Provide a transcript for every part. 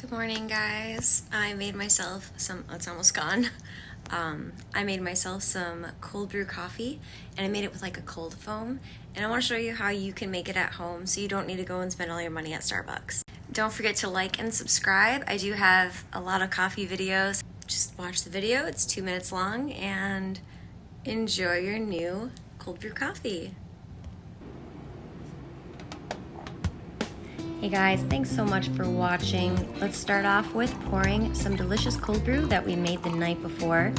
Good morning, guys. I made myself some, it's almost gone. I made myself some cold brew coffee, and I made it with like a cold foam. And I want to show you how you can make it at home so you don't need to go and spend all your money at Starbucks. Don't forget to like and subscribe. I do have a lot of coffee videos. Just watch the video, it's 2 minutes long, and enjoy your new cold brew coffee. Hey guys, thanks so much for watching. Let's start off with pouring some delicious cold brew that we made the night before.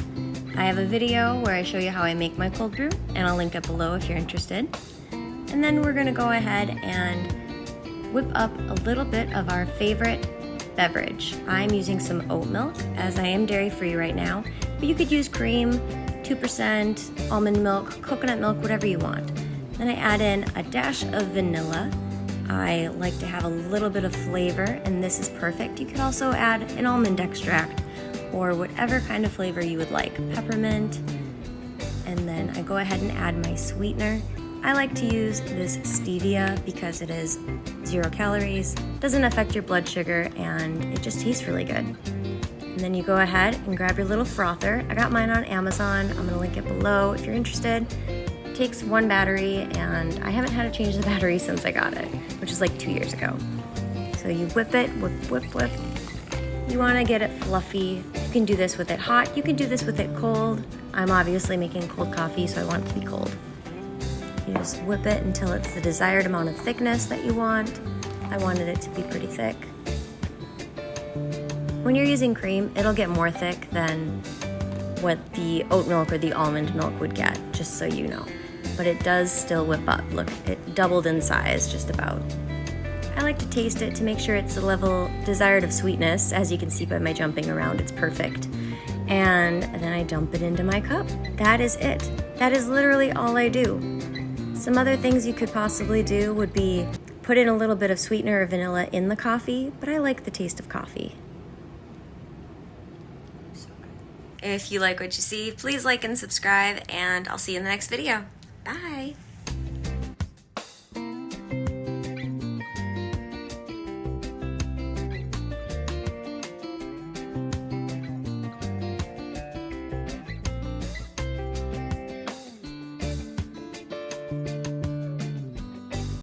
I have a video where I show you how I make my cold brew, and I'll link it below if you're interested. And then we're gonna go ahead and whip up a little bit of our favorite beverage. I'm using some oat milk, as I am dairy-free right now, but you could use cream, 2%, almond milk, coconut milk, whatever you want. Then I add in a dash of vanilla. I like to have a little bit of flavor, and this is perfect. You could also add an almond extract or whatever kind of flavor you would like, peppermint. And then I go ahead and add my sweetener. I like to use this stevia because it is 0 calories, doesn't affect your blood sugar, and it just tastes really good. And then you go ahead and grab your little frother. I got mine on Amazon. I'm gonna link it below if you're interested. Takes 1 battery, and I haven't had to change the battery since I got it, which is like 2 years ago. So you whip it, whip, whip, whip. You wanna get it fluffy. You can do this with it hot, you can do this with it cold. I'm obviously making cold coffee, so I want it to be cold. You just whip it until it's the desired amount of thickness that you want. I wanted it to be pretty thick. When you're using cream, it'll get more thick than what the oat milk or the almond milk would get, just so you know. But it does still whip up. Look, it doubled in size, just about. I like to taste it to make sure it's the level desired of sweetness. As you can see by my jumping around, it's perfect. And then I dump it into my cup. That is it. That is literally all I do. Some other things you could possibly do would be put in a little bit of sweetener or vanilla in the coffee, but I like the taste of coffee. If you like what you see, please like and subscribe, and I'll see you in the next video. Bye.